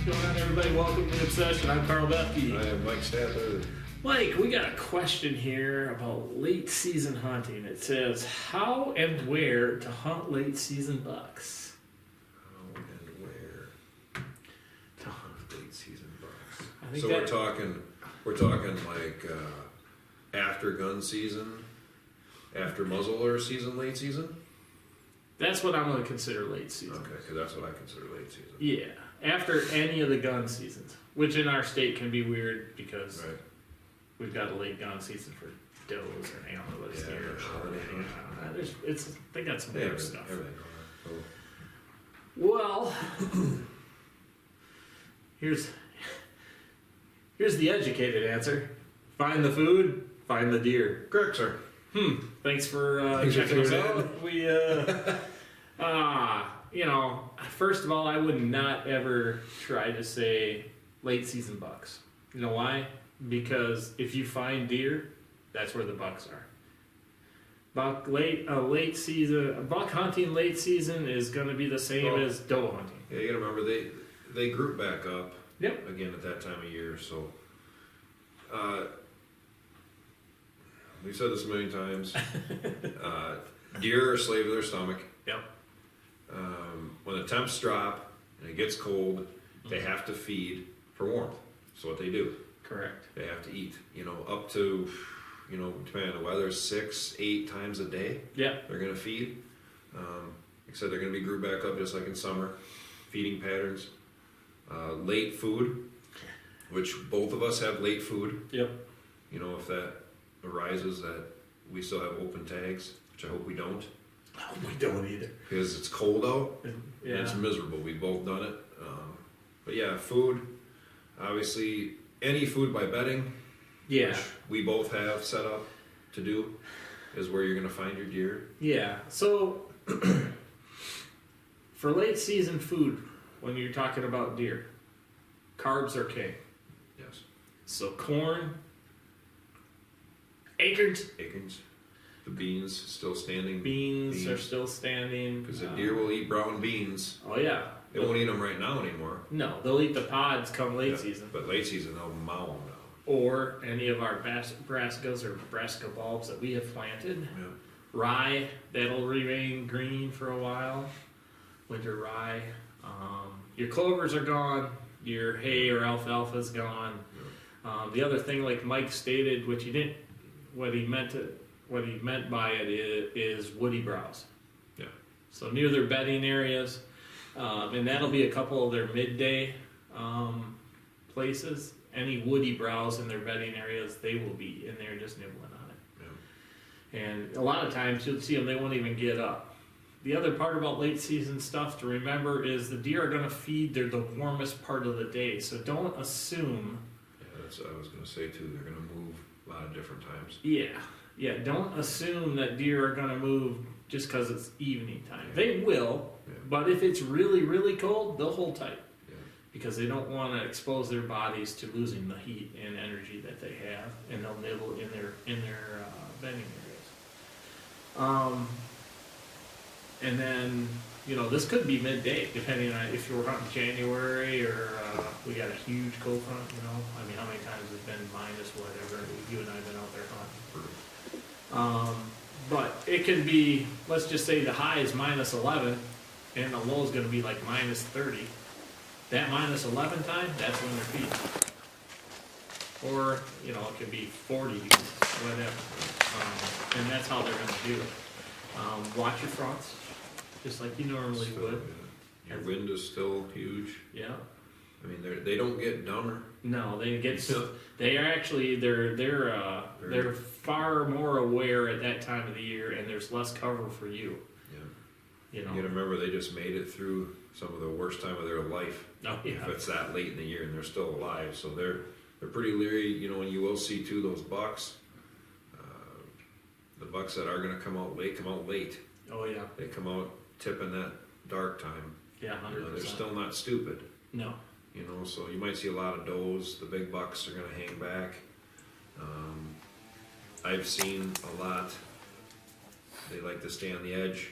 going on, everybody? Welcome to The Obsession. I'm Carl Bethke. I am Mike Statler. Mike, we got a question here about late season hunting. It says, how and where to hunt late season bucks? How and where to hunt late season bucks? I think So that- we're talking like after gun season, after muzzleloader season, late season. That's what I'm going to consider late season. Okay, because that's what I consider late season. Yeah, after any of the gun seasons, which in our state can be weird because Right. we've got a late gun season for does or antelopes Yeah, here. holiday hunt. They got some Yeah, weird everything. stuff. everything. So, Well, here's the educated answer: find the food, find the deer. correct, sir. Thanks for Thanks for checking us tuning out. We, first of all, I would not ever try to say late season bucks. You know why? Because if you find deer, that's where the bucks are. Buck hunting late season is going to be the same Well, as doe hunting. Yeah, you gotta remember they group back up Yep. again at that time of year. So we've said this a million times. Deer are a slave to their stomach. Yep. When the temps drop and it gets cold, they have to feed for warmth. So what they do, Correct. they have to eat. Up to, depending on the weather, 6-8 times a day. Yep. They're gonna feed. Like I said, they're gonna be grouped back up just like in summer. Feeding patterns. Late food, which both of us have late food. Yep. If that arises, that we still have open tags, which I hope we don't, Oh, we don't either. because it's cold out Yeah. and it's miserable. We've both done it. But yeah, food, obviously, any food by bedding, Yeah. which we both have set up to do, is where you're gonna find your deer. Yeah. So for late season food, when you're talking about deer, carbs are king. Yes. So corn, acorns, Acorns, the beans still standing. beans are still standing. Because the deer will eat brown beans. Oh yeah. They won't eat them right now anymore. No, they'll eat the pods come late Yeah, season, But late season, they'll mow them now. or any of our brassicas or brassica bulbs that we have planted. Yeah. Rye, that'll remain green for a while. Winter rye. Your clovers are gone. Your hay or alfalfa's gone. The other thing, like Mike stated, what he meant by it is woody browse. Yeah. So near their bedding areas, and that'll be a couple of their midday places. Any woody browse in their bedding areas, they will be in there just nibbling on it. Yeah. And a lot of times you'll see them, they won't even get up. The other part about late season stuff to remember is the deer are going to feed the warmest part of the day. So don't assume. Yeah, that's what I was going to say too. They're going to move a lot of different times. Yeah, don't assume that deer are going to move just because it's evening time. They will, Yeah. but if it's really, really cold, they'll hold tight. Yeah. Because they don't want to expose their bodies to losing the heat and energy that they have, and they'll nibble in their bedding areas. And then this could be midday, depending on if you're hunting January or we got a huge cold front. I mean, how many times has it been minus whatever? You and I have been out there hunting. But it can be, let's just say the high is minus 11, and the low is going to be like minus 30. That minus 11 time, that's when they're feeding. Or, it could be 40, whatever. And that's how they're going to do it. Watch your fronts, just like you normally Still, would. yeah. Your wind is still huge. Yeah. I mean, they don't get dumber. No, they get. They are actually they're far more aware at that time of the year, and there's less cover for you. Yeah. You gotta remember, they just made it through some of the worst time of their life. Oh, yeah. If it's that late in the year and they're still alive, so they're pretty leery. And you will see too those bucks. The bucks that are gonna come out late. Oh yeah. They come out tipping that dark time. Yeah, 100%. They're still not stupid. No. So you might see a lot of does. The big bucks are going to hang back. I've seen a lot. They like to stay on the edge.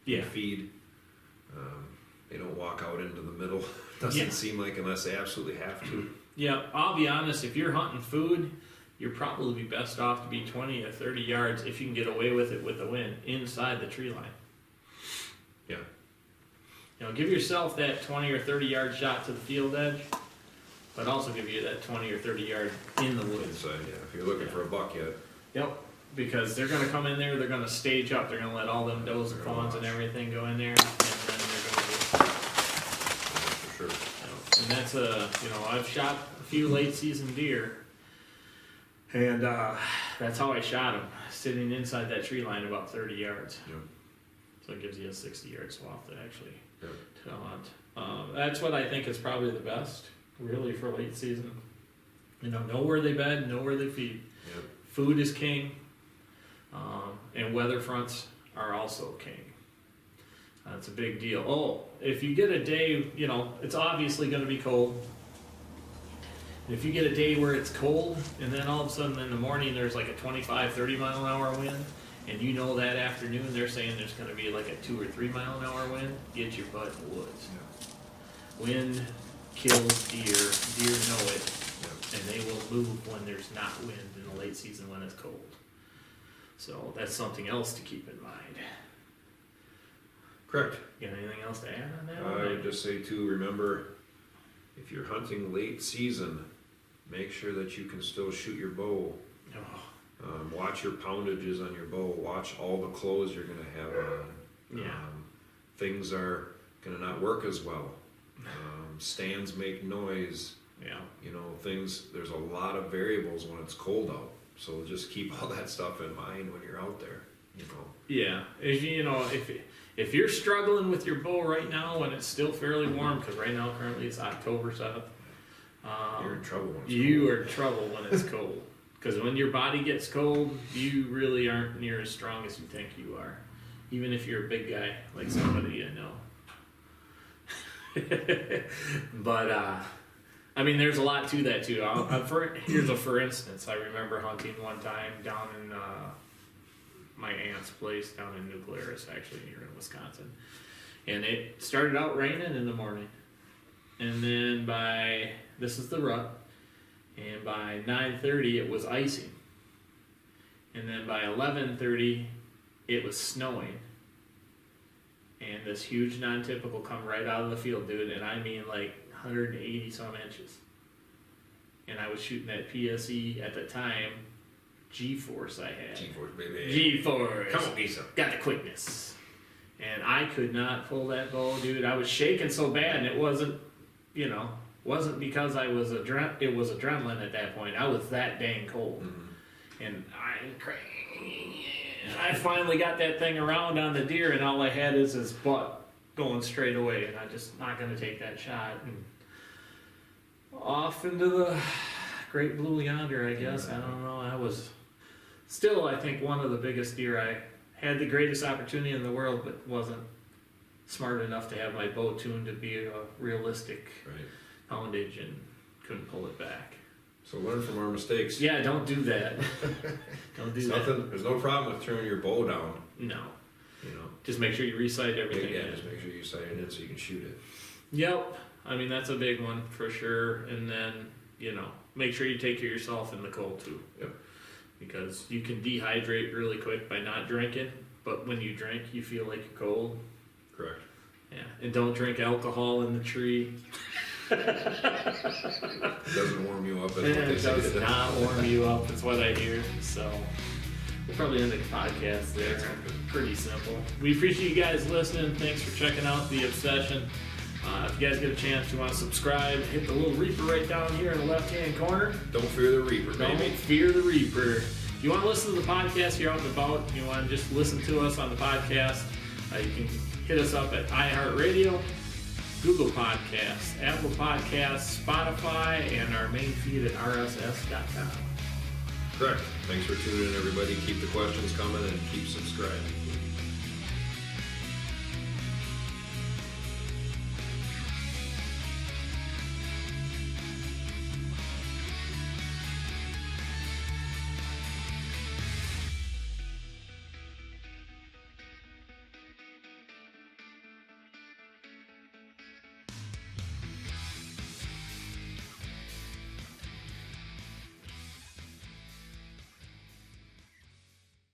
Yeah. Feed. They don't walk out into the middle. Doesn't Yeah. seem like unless they absolutely have to. Yeah, I'll be honest, if you're hunting food, you're probably best off to be 20 or 30 yards if you can get away with it with the wind inside the tree line. Yeah. You know, give yourself that 20 or 30 yard shot to the field edge, but also give you that 20 or 30 yard in the woods. Inside, yeah. If you're looking for a buck yet. Yep, because they're going to come in there, they're going to stage up, they're going to let all them does and fawns and everything go in there, and then they're going to For sure. and that's I've shot a few late season deer, and that's how I shot them, sitting inside that tree line about 30 yards. Yeah. So it gives you a 60-yard swath to actually Yeah. to hunt. That's what I think is probably the best, really, for late season. You know where they bed, know where they feed. Yeah. Food is king, and weather fronts are also king. That's a big deal. Oh, if you get a day, it's obviously going to be cold. And if you get a day where it's cold, and then all of a sudden in the morning there's like a 25, 30 mile an hour wind, and that afternoon they're saying there's going to be like a 2 or 3 mile an hour wind, get your butt in the woods. Yeah. Wind kills deer. Deer know it, Yeah. and they will move when there's not wind in the late season when it's cold. So that's something else to keep in mind. Correct. Got anything else to add on that? I would just say too, remember, if you're hunting late season, make sure that you can still shoot your bow. Oh, Watch your poundages on your bow. Watch all the clothes you're going to have on. Yeah. Things are going to not work as well. Stands make noise. yeah. Things. There's a lot of variables when it's cold out. So just keep all that stuff in mind when you're out there. Yeah. If you're struggling with your bow right now when it's still fairly warm, because right now currently it's October 7th, You're in trouble when it's you cold. are in trouble when it's cold. Because when your body gets cold, you really aren't near as strong as you think you are. Even if you're a big guy, like somebody you know. But, there's a lot to that too. Here's a for instance. I remember hunting one time down in my aunt's place down in New Glarus, actually, here in Wisconsin. And it started out raining in the morning. And then this is the rut, and by 9:30 it was icing. And then by 11:30 it was snowing. And this huge non-typical come right out of the field, dude, and I mean like 180 some inches. And I was shooting that PSE at the time, G-Force I had. G-Force, baby. G-Force. Come on, Lisa. Got the quickness. And I could not pull that bow, dude. I was shaking so bad, and it wasn't because it was adrenaline at that point. I was that dang cold. Mm-hmm. And I finally got that thing around on the deer, and all I had is his butt going straight away, and I'm just not going to take that shot. And off into the great blue yonder, I guess. I don't know. I was still, I think, one of the biggest deer. I had the greatest opportunity in the world, but wasn't smart enough to have my bow tuned to be a realistic poundage, and couldn't pull it back. So learn from our mistakes. Yeah, don't do that. Don't do that. There's no problem with turning your bow down. No. Just make sure you recite everything. Yeah, just make sure you sight it in so you can shoot it. Yep. That's a big one for sure. And then, make sure you take care of yourself in the cold too. Yep. Because you can dehydrate really quick by not drinking, but when you drink, you feel like you're cold. Correct. Yeah. And don't drink alcohol in the tree. It doesn't warm you up as what they It say. does not warm you up, that's what I hear. So we'll probably end the podcast there. Pretty simple. We appreciate you guys listening. Thanks for checking out The Obsession. If you guys get a chance, you want to subscribe, hit the little Reaper right down here in the left-hand corner. Don't fear the Reaper, Don't baby. fear the Reaper. If you want to listen to the podcast, you're out and about, and you want to just listen to us on the podcast, you can hit us up at iHeartRadio, Google Podcasts, Apple Podcasts, Spotify, and our main feed at rss.com. Correct. Thanks for tuning in, everybody. Keep the questions coming and keep subscribing.